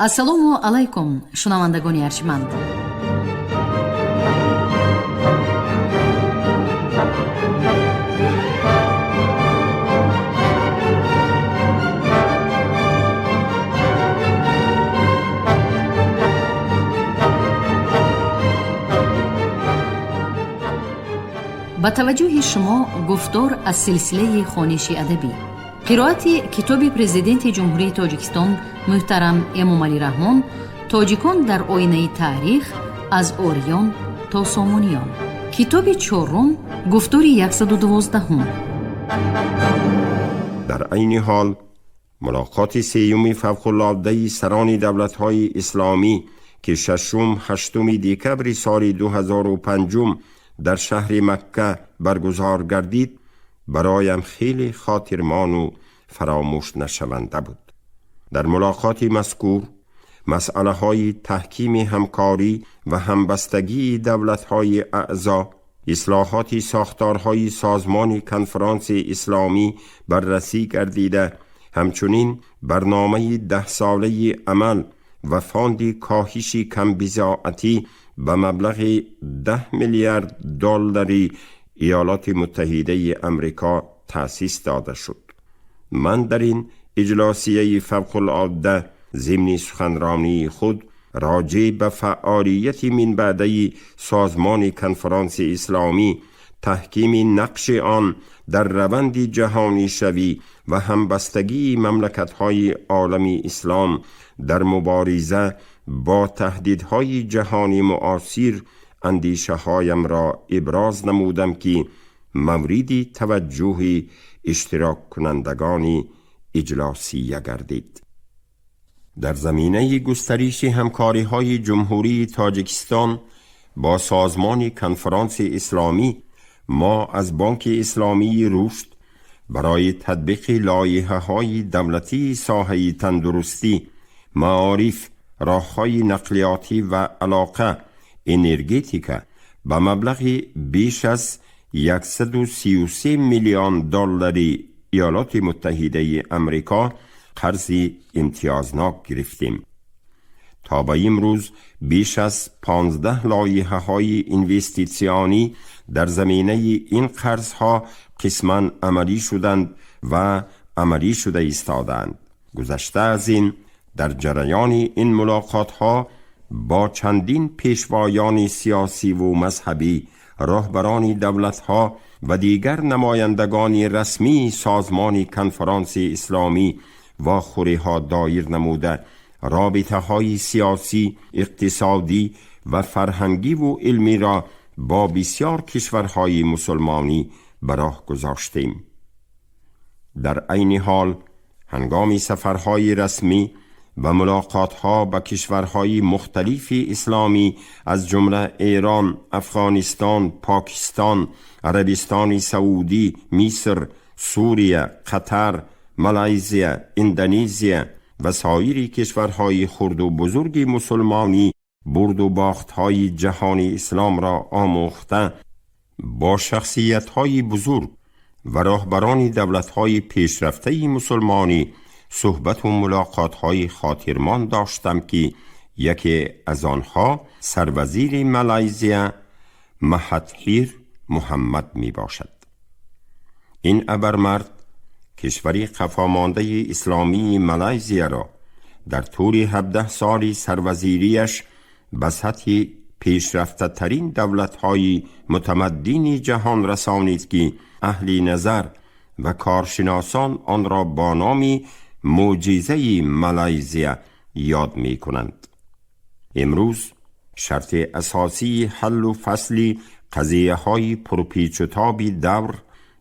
ассалому алайкум шунавандагони арҷманд. ба таваҷҷӯҳи шумо гуфтор аз силсилаи хониши адабӣ. қироати китоби президенти ҷумҳурии тоҷикистон муҳтарам эмомалӣ раҳмон «Тоҷикон дар оинаи таърих аз ориён то сомониён». китоби чорум гуфтори 112. در عین حال ملاقات سیوم فوق‌العاده سران دولت‌های اسلامی که 6-8 دکبر سال 2005 در شهر مکه برگزار گردید برایم خیلی خاطرمان و فراموش نشونده بود. در ملاقات مذکور مسئله های تحکیم همکاری و همبستگی دولت های اعضا، اصلاحات ساختارهای سازمان کنفرانس اسلامی بررسی گردیده، همچنین برنامه 10 ساله عمل و فاند کاهش کمبضاعتی به مبلغ 10 میلیارد دلاری ایالات متحده امریکا تأسیس داده شد. من در این اجلاسیه فوق‌العاده ضمن سخنرانی خود راجع به فعالیت من بعده سازمان کنفرانس اسلامی، تحکیم نقش آن در روند جهانی شوی و همبستگی مملکت‌های عالم اسلام در مبارزه با تهدیدهای جهانی معاصر اندیشه هایم را ابراز نمودم که مورد توجه اشتراک کنندگان اجلاسیه گردید. در زمینه گسترش همکاری های جمهوری تاجیکستان با سازمان کنفرانس اسلامی، ما از بانک اسلامی رشد برای تطبیق لایحه های دولتی ساحه تندرستی، معارف، راه‌های نقلیاتی و علاقه، انرژتیکا به مبلغ بیش از 133 میلیون دلاری ایالات متحده امریکا قرض امتیازناک گرفتیم. تا به امروز بیش از 15 لایحه های اینوستیسیونی در زمینه این قرضها قسماً عملی شدند و عملی شده ایستادند. گذشته از این، در جریان این ملاقات ها با چندین پیشوایان سیاسی و مذهبی، رهبران دولت ها و دیگر نمایندگان رسمی سازمان کنفرانس اسلامی و خوره ها دایر نموده رابطه های سیاسی، اقتصادی و فرهنگی و علمی را با بسیار کشورهای مسلمانی به راه گذاشتیم. در عین حال هنگام سفرهای رسمی و ملاقات‌ها با کشورهای مختلف اسلامی از جمله ایران، افغانستان، پاکستان، عربستان سعودی، مصر، سوریه، قطر، مالزی، اندونزی و سایر کشورهای خرد و بزرگ مسلمانی برد و باخت‌های جهان اسلام را آموخته، با شخصیت‌های بزرگ و رهبران دولت‌های پیشرفته مسلمانی صحبت و ملاقات‌های خاطرمان داشتم که یکی از آنها سروزیر مالزی مهاتیر محمد می باشد. این ابرمرد کشوری خفامانده اسلامی مالزی را در طول 17 سال سروزیریش به سطح پیشرفته ترین دولت‌های متمدن جهان رسانید که اهل نظر و کارشناسان آن را با نام معجزه مالزی یاد می کنند. امروز شرط اساسی حل و فصل قضیه های پرپیچ و تاب دور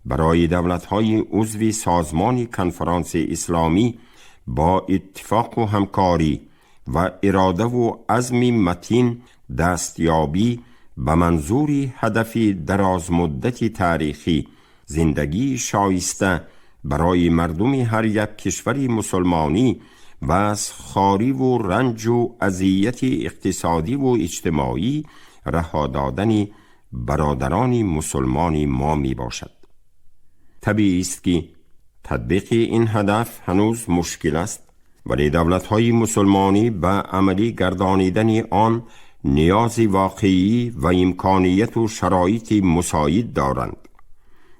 برای دولت های عضو سازمان کنفرانس اسلامی با اتفاق و همکاری و اراده و عزم متین دستیابی به منظور هدف دراز مدت تاریخی زندگی شایسته برای مردم هر یک کشور مسلمانی و از خواری و رنج و اذیت اقتصادی و اجتماعی رها دادن برادران مسلمان ما می باشد. طبیعی است که تطبیق این هدف هنوز مشکل است ولی دولت‌های مسلمانی به عملی گردانیدن آن نیازی واقعی و امکانیت و شرایط مساعد دارند،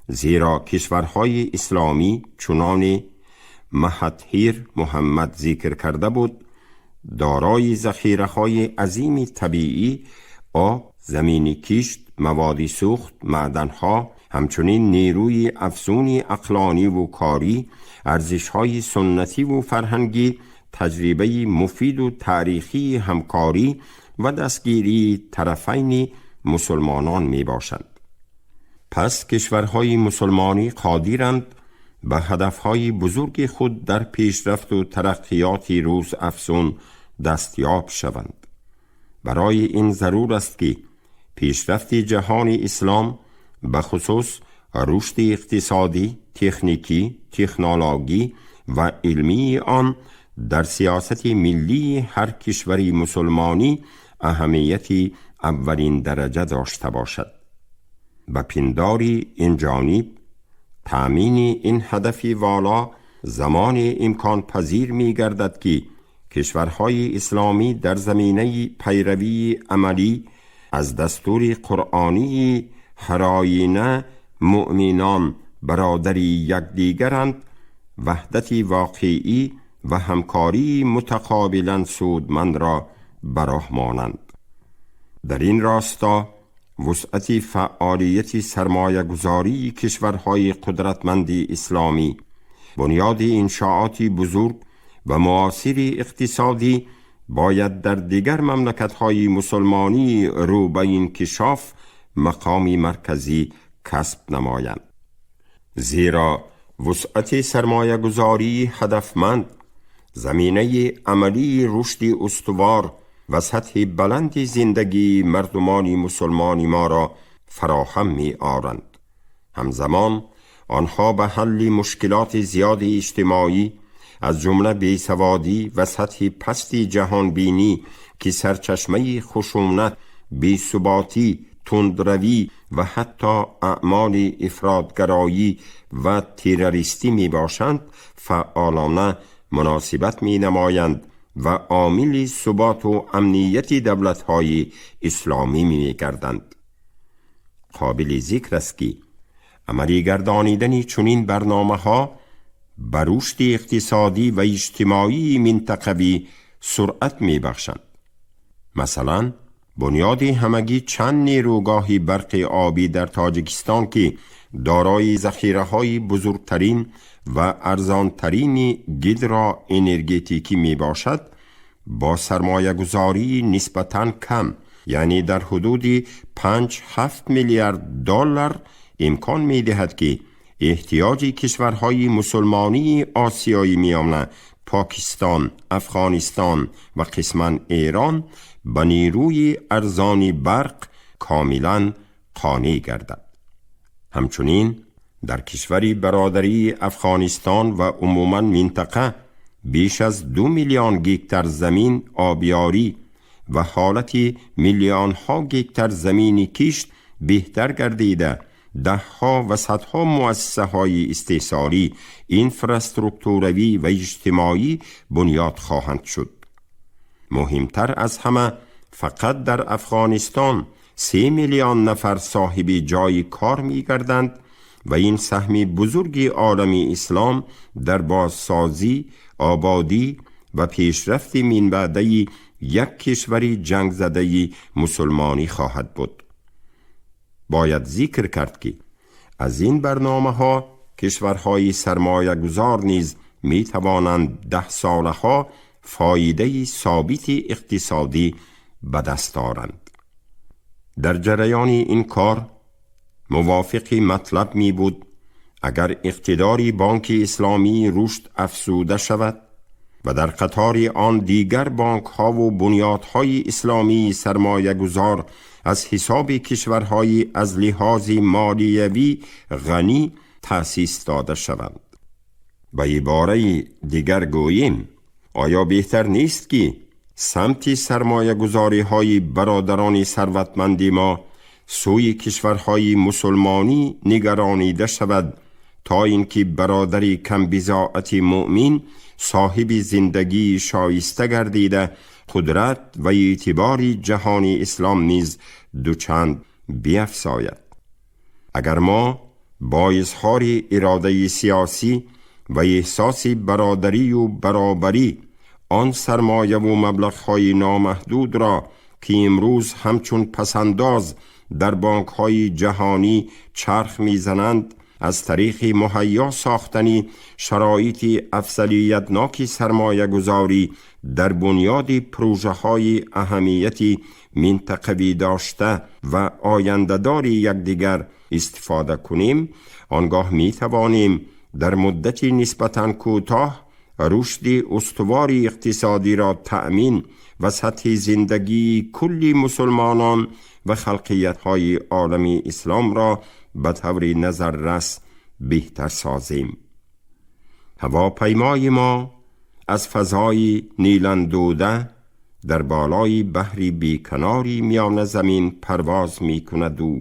زیرا کشورهای اسلامی چنان مهاتیر محمد ذکر کرده بود دارای ذخیره‌های عظیم طبیعی، آب، زمینی کشت، مواد سوخت، معدنها، همچنین نیروی افزون عقلانی و کاری، ارزش‌های سنتی و فرهنگی، تجربه مفید و تاریخی همکاری و دستگیری طرفین مسلمانان می باشند. پس کشورهای مسلمانی قادرند به هدفهای بزرگ خود در پیشرفت و ترقیات روز افزون دستیاب شوند. برای این ضرور است که پیشرفت جهان اسلام به خصوص رشد اقتصادی، تکنیکی، تکنولوژی و علمی آن در سیاست ملی هر کشوری مسلمانی اهمیتی اولین درجه داشته باشد. به پنداری این جانب تأمین این هدف والا زمان امکان پذیر می گردد که کشورهای اسلامی در زمینه پیروی عملی از دستور قرآنی هر آینه مؤمنان برادری یکدیگرند، وحدت واقعی و همکاری متقابلا سودمند را براه مانند. در این راستا وسعت فعالیت سرمایه گذاری کشورهای قدرتمند اسلامی، بنیاد انشاءات بزرگ و معاصر اقتصادی باید در دیگر مملکت‌های مسلمانی رو به انکشاف مقامی مرکزی کسب نمایند، زیرا وسعت سرمایه گذاری هدفمند زمینه عملی رشد استوار و سطح بلند زندگی مردمان مسلمان ما را فراهم می آورند. همزمان آنها به حل مشکلات زیاد اجتماعی از جمله بیسوادی و سطح پست جهان بینی که سرچشمه خشونت، بی‌ثباتی، تندروی و حتی اعمال افراطگرایی و تروریستی می باشند، فعالانه مناسبت می نمایند و عامل ثبات و امنیت دولت‌های اسلامی می گردند. قابل ذکر است که عملی گردانیدن چنین برنامه‌ها بر رشد اقتصادی و اجتماعی منطقوی سرعت می بخشند. مثلا بنیاد همگی چند نیروگاه برق آبی در تاجیکستان که دارای ذخیره‌های بزرگترین و ارزانترین گیدرا انرژتیکی می باشد، با سرمایه گذاری نسبتاً کم، یعنی در حدود 5-7 میلیارد دلار امکان می دهد که احتیاج کشورهای مسلمانی آسیای میانه، پاکستان، افغانستان و قسماً ایران به نیروی ارزان برق کاملاً قانع گردد. همچنین در کشوری برادری افغانستان و عموماً منطقه بیش از 2 میلیون گیکتر زمین آبیاری و حالت میلیون ها گیکتر زمینی کشت بهتر گردیده، دهها و صدها مؤسسه های استحصالی، اینفراستروکتوروی و اجتماعی بنیاد خواهند شد. مهمتر از همه، فقط در افغانستان 3 میلیون نفر صاحب جای کار می گردند و این سهم بزرگ عالم اسلام در بازسازی، آبادی و پیشرفت من بعده یک کشوری جنگ زده مسلمانی خواهد بود. باید ذکر کرد که از این برنامه ها کشورهای سرمایه گذار نیز می توانند 10 ساله ها فایده ثابت اقتصادی به دست آورند. در جریان این کار موافق مطلب می بود اگر اقتدار بانک اسلامی رشد افزوده شود و در قطار آن دیگر بانک ها و بنیادهای اسلامی سرمایه گذار از حساب کشورهای از لحاظ مالیوی غنی تأسیس داده شوند. به عباره دیگر گوییم، آیا بهتر نیست که سمت سرمایه گذاری های برادران ثروتمند ما سوی کشورهای مسلمانی نگرانیده شود تا اینکه برادری کم بضاعت مؤمن صاحب زندگی شایسته گردیده قدرت و اعتبار جهانی اسلام نیز دوچند بیفزاید. اگر ما با اظهار اراده سیاسی و احساس برادری و برابری آن سرمایه و مبلغ‌های نامحدود را که امروز همچون پسنداز در بانک‌های جهانی چرخ می‌زنند از طریق مهیا ساختنی شرایط افضلیتناک سرمایه گذاری در بنیاد پروژه‌های اهمیتی منطقوی داشته و آینده‌دار یکدیگر استفاده کنیم، آنگاه می‌توانیم در مدت نسبتاً کوتاه رشد استوار اقتصادی را تأمین و سطح زندگی کل مسلمانان و خلقیت‌های عالم اسلام را به طور نظررس بهتر سازیم. هواپیمای ما از فضای نیلاندوده در بالای بحری بیکناری میان زمین پرواز می کند و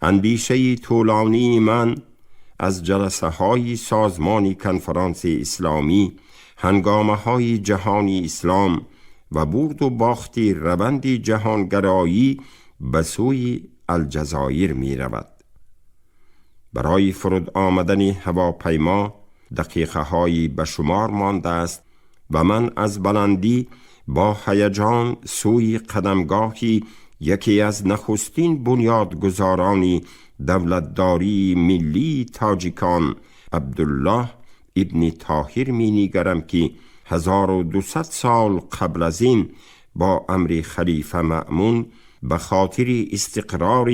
اندیشه طولانی من از جلسه های سازمان کنفرانس اسلامی، هنگامه های جهانی اسلام و برد و باخت روند جهانگرایی به سوی الجزایر می رود. برای فرود آمدن هواپیما دقیقه هایی به شمار مانده است و من از بلندی با هیجان سوی قدمگاهی یکی از نخستین بنیادگذاران دولتداری ملی تاجیکان عبدالله ابن طاهر می نگرم که 1200 سال قبل از این با امر خلیفه مأمون به خاطر استقرار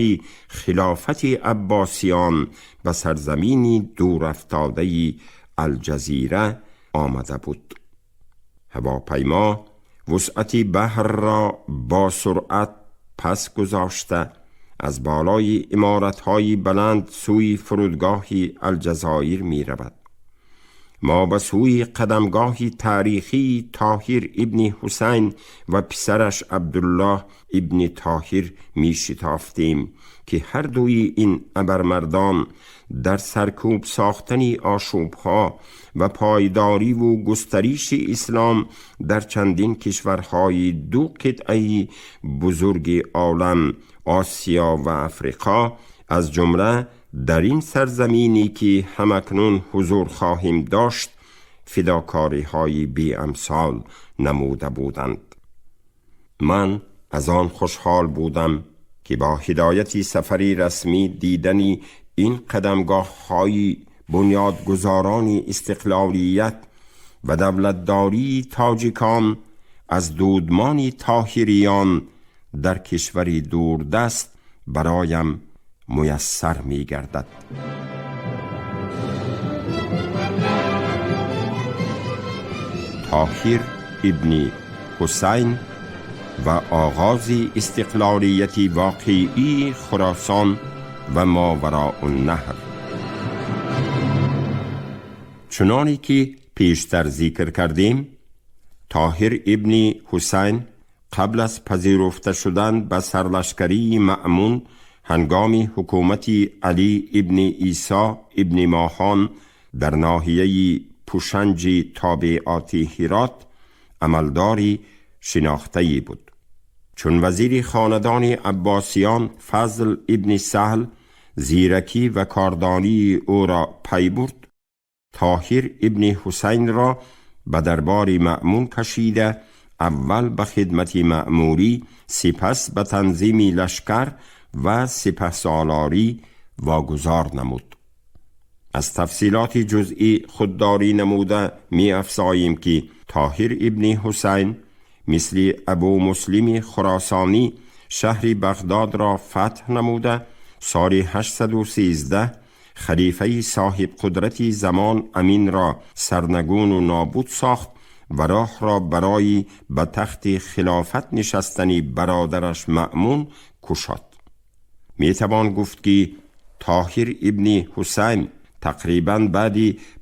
خلافت عباسیان به سرزمین دور افتاده الجزیره آمده بود. هواپیما وسعت بحر را با سرعت پس گذاشته از بالای عمارت‌های بلند سوی فرودگاه الجزایر می رود. ما به سوی قدمگاه تاریخی طاهر ابن حسین و پسرش عبدالله ابن طاهر می شتافتیم که هر دوی این ابرمردان در سرکوب ساختن آشوبها و پایداری و گستریش اسلام در چندین کشورهای دو قطعه بزرگ عالم آسیا و افریقا از جمله در این سرزمینی که همکنون حضور خواهیم داشت فداکاری های بی امثال نموده بودند. من از آن خوشحال بودم که با هدایت سفری رسمی دیدنی این قدمگاه های بنیادگذاران استقلالیت و دولتداری تاجیکان از دودمان طاهریان در کشوری دوردست برایم میسر می گردد. طاهر ابن حسین و آغاز استقلالیت واقعی خراسان و ماوراء النهر. چنانی که پیشتر ذکر کردیم، طاهر ابن حسین قبل از پذیرفته شدن به سرلشکری مأمون هنگام حکومت علی ابن عیسی ابن ماهان در ناحیه پوشنج تابعات هرات عملداری شناخته‌ای بود. چون وزیر خاندان عباسیان فضل ابن سهل زیرکی و کاردانی او را پی برد، طاهر ابن حسین را به دربار مأمون کشیده اول به خدمت مأموری، سپس به تنظیم لشکر و سپهسالاری واگذار نمود. از تفصیلات جزئی خودداری نموده می افزاییم که طاهر ابن حسین مثل ابو مسلم خراسانی شهر بغداد را فتح نموده سال 813 خلیفه صاحب قدرتی زمان امین را سرنگون و نابود ساخت و راه را برای به تخت خلافت نشستنی برادرش مأمون گشاد. می توان گفت که طاهر ابن حسین تقریباً بعد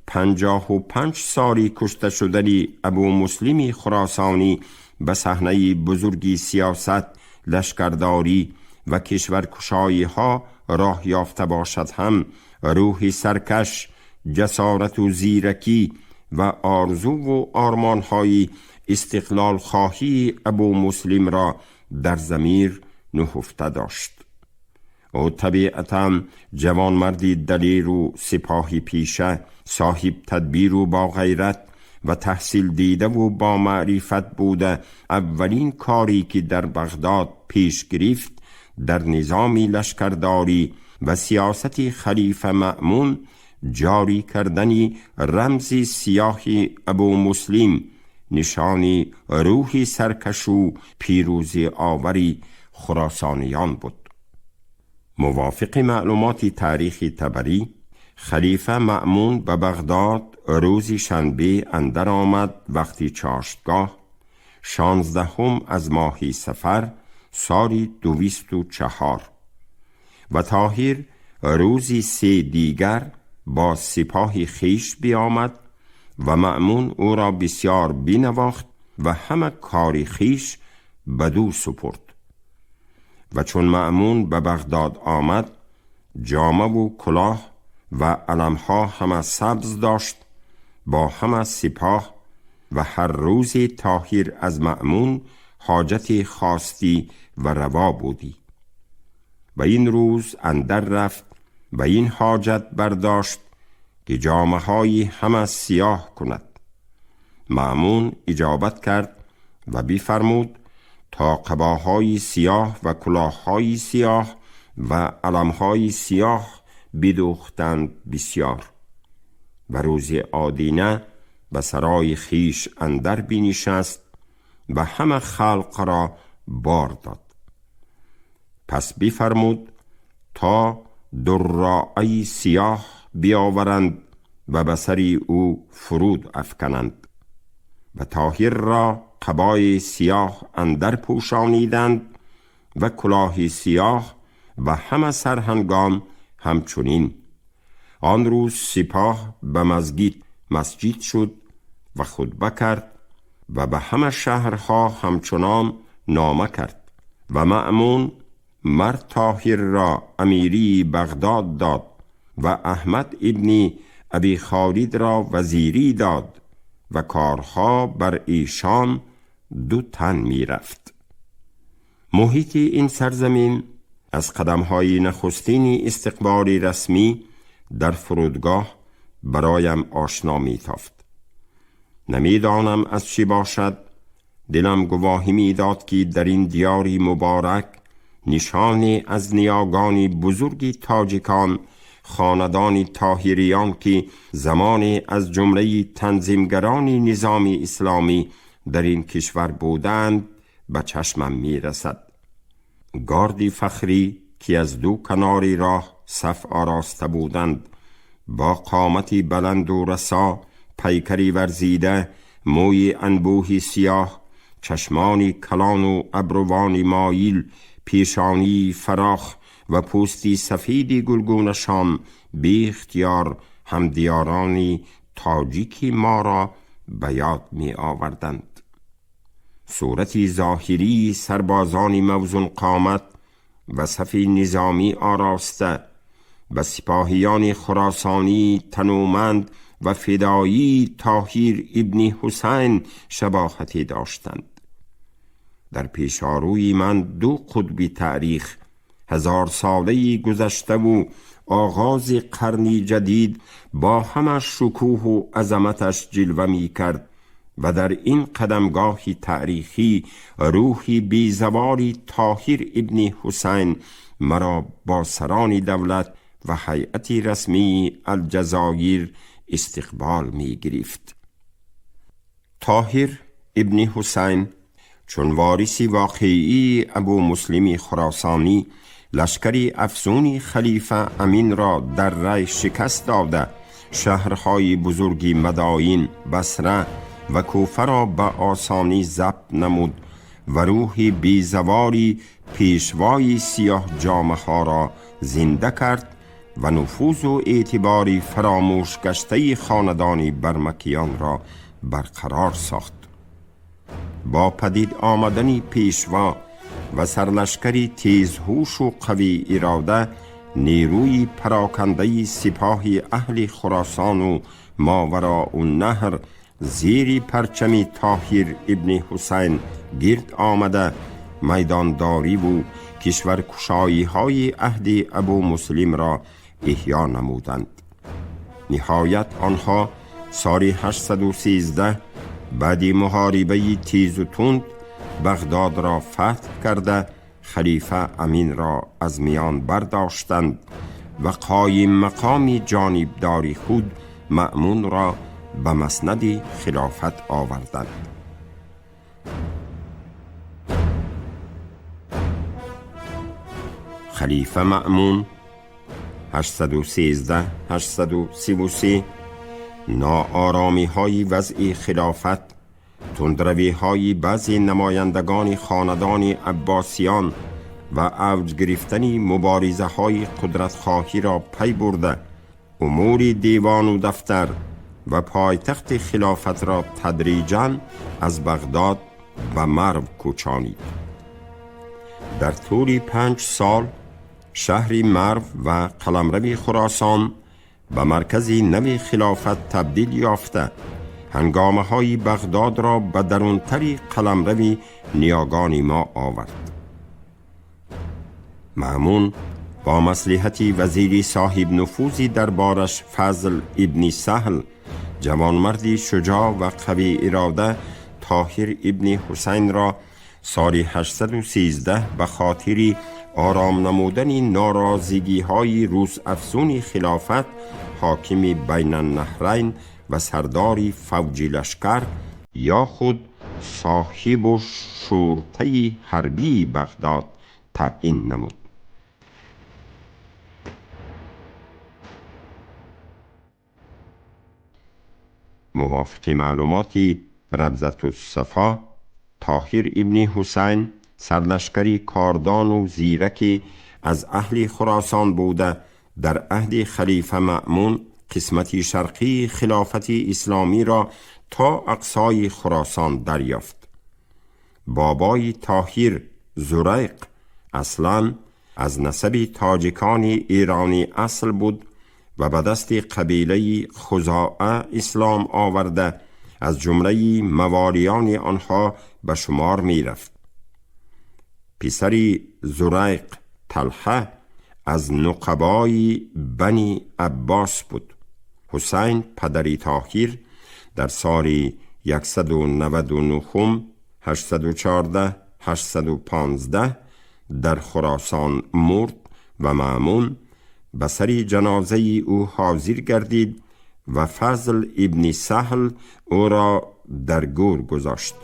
55 سالی کشته شدن ابو مسلم خراسانی به صحنه بزرگی سیاست، لشکرداری و کشورکشایی ها راه یافته باشد هم روح سرکش، جسارت و زیرکی و آرزو و آرمان‌های استقلال خواهی ابو مسلم را در ضمیر نهفته داشت. او طبیعتاً جوانمردی دلیر و سپاهی پیشه، صاحب تدبیر و با غیرت و تحصیل دیده و با معرفت بوده. اولین کاری که در بغداد پیش گرفت در نظامی لشکرداری و سیاست خلیفه مأمون جاری کردن رمز سیاه ابو مسلم، نشانی روح سرکش و پیروزی آوری خراسانیان بود. موافق معلومات تاریخی طبری، خلیفه مأمون به بغداد روز شنبه اندر آمد وقتی چاشتگاه 16 از ماه صفر سال 204 و طاهر روزی 3 دیگر با سپاه خیش بیامد و مأمون او را بسیار بینواخت و همه کار خیش بدو سپرد. و چون مأمون به بغداد آمد، جامه و کلاه و علمها همه سبز داشت با همه سپاه و هر روز طاهر از مأمون حاجت خواستی و روا بودی و این روز اندر رفت و این حاجت برداشت که جامه های همه سیاه کند. مأمون اجابت کرد و بفرمود تا قباهای سیاه و کلاههای سیاه و علمهای سیاه بدوختند بسیار. و روز آدینه به سرای خیش اندر بنشست و همه خلق را بار داد. پس بفرمود تا دراعی سیاه بیاورند و به سر او فرود افکنند و طاهر را قبای سیاه اندر پوشانیدند و کلاه سیاه و همه سرهنگان همچنین. آن روز سپاه به مسجد شد و خطبه کرد و به همه شهرها همچنان نامه کرد و مأمون مر طاهر را امیری بغداد داد و احمد ابن ابی خالد را وزیری داد و کارها بر ایشان 2 تن می رفت. محیط این سرزمین از قدمهای نخستین استقبال رسمی در فرودگاه برایم آشنا می تافت. نمیدانم از چی باشد، دلم گواهی می داد که در این دیاری مبارک نشانی از نیاگانی بزرگی تاجیکان، خاندان طاهریان که زمانی از جمله تنظیمگران نظام اسلامی در این کشور بودند به چشمم می رسد. گاردی فخری که از 2 کنار راه صف آراسته بودند، با قامتی بلند و رسا، پیکری ورزیده، موی انبوهی سیاه، چشمانی کلان و ابروانی مایل، پیشانی فراخ و پوستی سفیدی گلگونشان، بی اختیار همدیارانی تاجیکی ما را به یاد می آوردند. صورتی ظاهری سربازانی موزون قامت و صفی نظامی آراسته و سپاهیان خراسانی تنومند و فدایی طاهر ابن حسین شباهتی داشتند. در پیشاروی من 2 قطب تاریخ، 1000 ساله‌ای گذشته و آغاز قرنی جدید با همه شکوه و عظمتش جلوه می کرد و در این قدمگاه تاریخی روحی بیزواری طاهر ابن حسین مرا با سران دولت و هیئت رسمی الجزایر استقبال می گرفت. طاهر ابن حسین چون وارثی واقعی ابو مسلم خراسانی لشکری افزونی خلیفه امین را در ری شکست داده، شهرهای بزرگی مدائن، بصره و کوفه را به آسانی ضبط نمود و روح بیزواری پیشوای سیاه جامه ها را زنده کرد و نفوذ و اعتباری فراموش گشته خاندانی برمکیان را برقرار ساخت. با پدید آمدن پیشوا و سرلشکری تیزهوش و قوی اراده، نیروی پراکنده سپاه اهل خراسان و ماوراء النهر زیر پرچم طاهر ابن حسین گرد آمده میدانداری و کشور کشایی های عهد ابو مسلم را احیا نمودند. نهایت آنها سال 813 بعد محاربه تیز و تند بغداد را فتح کرده خلیفه امین را از میان برداشتند و قایم مقام جانبدار خود مأمون را به مسند خلافت آوردند. خلیفه مأمون 813-833 ناآرامی های وضع خلافت، تندروی های بعضی نمایندگان خاندان عباسیان و اوج گرفتن مبارزه های قدرت خواهی را پی برده امور دیوان و دفتر و پایتخت خلافت را تدریجاً از بغداد و مرو کوچانید. در طول 5 سال شهر مرو و قلمرو خراسان به مرکز نو خلافت تبدیل یافته هنگامه های بغداد را به درونتر قلمرو نیاگان ما آورد. مأمون با مصلحت وزیر صاحب نفوذی دربارش فضل ابن سهل، جوانمردی شجاع و قوی اراده، طاهر ابن حسین را سال 813 به خاطر آرام نمودن ناراضگی های روز افزون خلافت حاکم بین النهرین و سرداری فوج لشکر یا خود صاحب و شورطه حربی بغداد تعیین نمود. موافق معلوماتی ربزة الصفا، طاهر ابن حسین سرلشکری کاردان و زیرکی از اهل خراسان بوده در عهد خلیفه مأمون قسمتی شرقی خلافت اسلامی را تا اقصای خراسان دریافت. بابای طاهر زریق اصلاً از نسب تاجکان ایرانی اصل بود و به دست قبیله خزاعه اسلام آورده از جمله موالیان آنها به شمار می رفت. پسری زریق طلحه از نقبای بنی عباس بود. حسین پدری طاهر در سال 199 814 در خراسان مرد و مأمون به سر جنازه او حاضر گردید و فضل ابن سهل او را در گور گذاشت.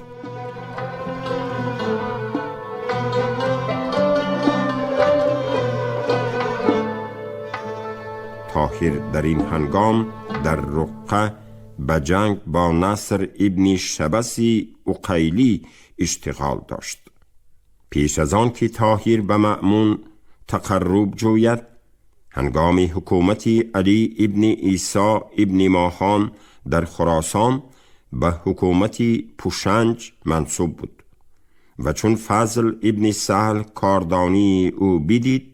طاهر در این هنگام در رقه به جنگ با نصر ابن شبسی عقیلی اشتغال داشت. پیش از آن که طاهر به مأمون تقرب جوید، هنگام حکومت علی ابن عیسی ابن ماهان در خراسان به حکومت پوشنج منصوب بود و چون فضل ابن سهل کاردانی او بدید،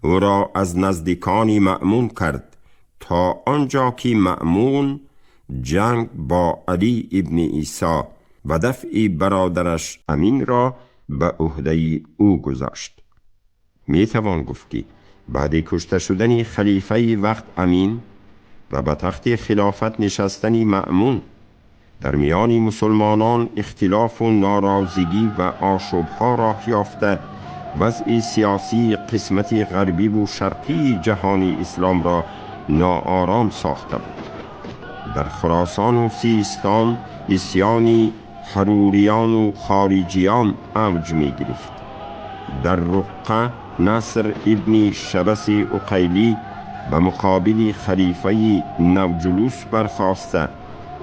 او را از نزدیکان مأمون کرد تا آنجا که مأمون جنگ با علی ابن عیسی و دفع برادرش امین را به عهده او گذاشت. می توان گفت که بعد کشته شدن خلیفه وقت امین و به تخت خلافت نشستن مأمون، در میان مسلمانان اختلاف و ناراضگی و آشوب‌ها راه یافته وضع سیاسی قسمت غربی و شرقی جهان اسلام را ناآرام ساخته بود. در خراسان و سیستان اسیان حروریان و خارجیان اوج می گرفت. در رقه نصر ابن شبسی عقیلی به مقابل خلیفه نوجلوس برخاسته،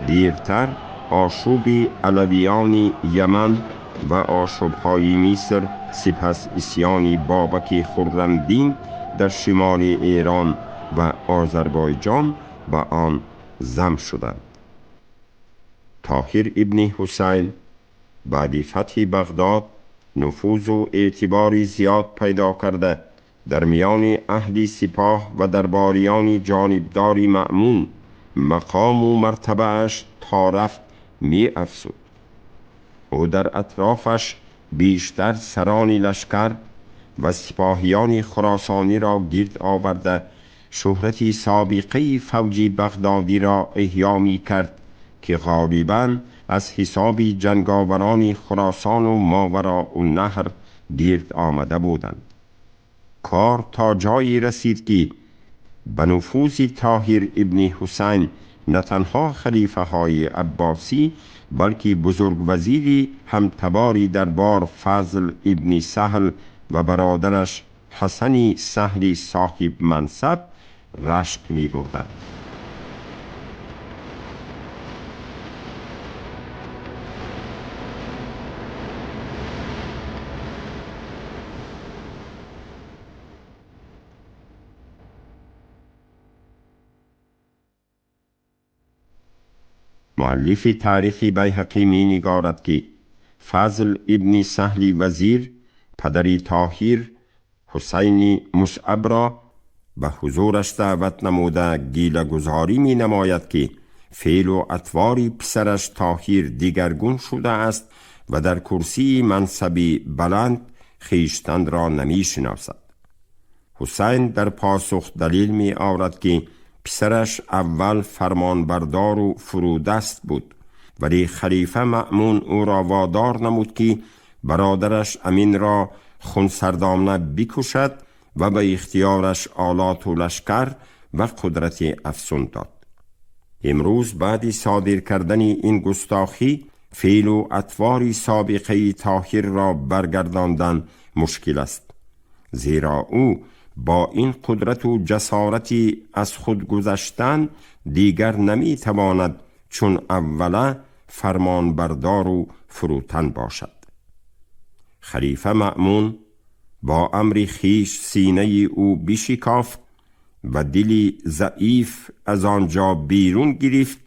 دیرتر آشوب علویان یمن و آشوب‌های مصر، سپس اسیان بابک خرمدین در شمال ایران و آذربایجان به آن ضم شدند. طاهر ابن حسین بعد فتح بغداد نفوذ و اعتبار زیاد پیدا کرده در میان اهل سپاه و درباریان جانبداری مأمون مقام و مرتبه‌اش تا رفت می افزود. او در اطرافش بیشتر سرانی لشکر و سپاهیان خراسانی را گرد آورده شهرتی سابقه فوجی بغدادی را احیا می کرد که غالباً از حساب جنگاوران خراسان و ماوراء النهر گرد آمده بودند. کار تا جایی رسید که به نفوذ طاهر ابن حسین نه تنها خلیفه های عباسی بلکه بزرگ وزیری همتباری دربار فضل ابن سهل و برادرش حسن سهل صاحب منصب رشک می بردند. مؤلف تاریخ بیهقی می نگارد که فضل ابن سهل وزیر پدری طاهر حسین مصعب را به حضورش دعوت نموده گیله گذاری می نماید که فعل و اطوار پسرش طاهر دیگرگون شده است و در کرسی منصبی بلند خویشتن را نمی شناسد. حسین در پاسخ دلیل می آورد که پسرش اول فرمانبردار و فرودست بود، ولی خلیفه مأمون او را وادار نمود که برادرش امین را خونسردانه بکشد و به اختیارش آلات و لشکر و قدرت افسون داد. امروز بعد صادر کردن این گستاخی فعل و اطوار سابقه طاهر را برگرداندن مشکل است، زیرا او با این قدرت و جسارتی از خود گذشتن دیگر نمی تواند چون اوله فرمان بردار و فروتن باشد. خلیفه مأمون با امر خویش سینه او بشکافت و دلی ضعیف از آنجا بیرون گرفت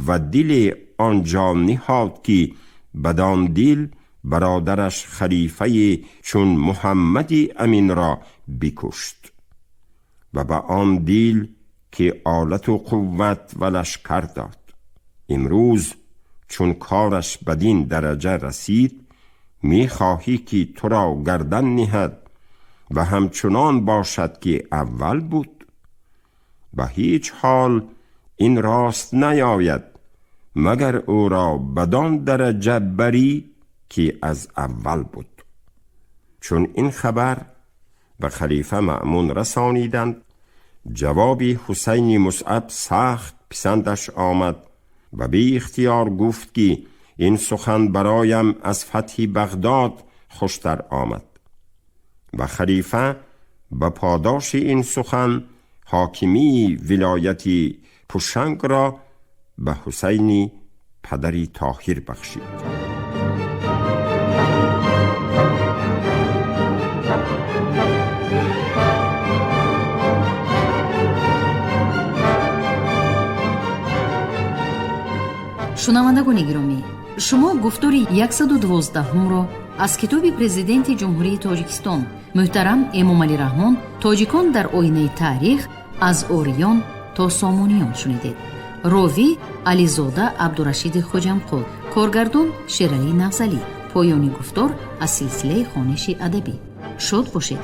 و دل آنجا نهاد که بدان دل برادرش خلیفه چون محمد امین را بکشت و به آن دل که آلت و قوت و لشکر داد. امروز چون کارش بدین درجه رسید می خواهی که تو را گردن نهد و همچنان باشد که اول بود؟ به هیچ حال این راست نیاید مگر او را بدان درجه بری که از اول بود. چون این خبر به خلیفه مأمون رسانیدند، جواب حسین مصعب سخت پسندش آمد و به اختیار گفت که این سخن برایم از فتح بغداد خوشتر آمد و خلیفه به پاداش این سخن حاکمی ولایتی پوشنگ را به حسین پدری طاهر بخشید. شنوندگان گرامی، شما گفتار 112 را از کتاب پرزیدنت جمهوری تاجیکستان محترم امامعلی رحمان تاجیکان در آینه تاریخ از اوریان تا سامانیان شنیدید. راوی علیزاده عبدالرشید خوجمقل، کارگردان شیرعلی نغزلی. پایانی گفتار از سلسله خوانش ادبی. شاد باشید.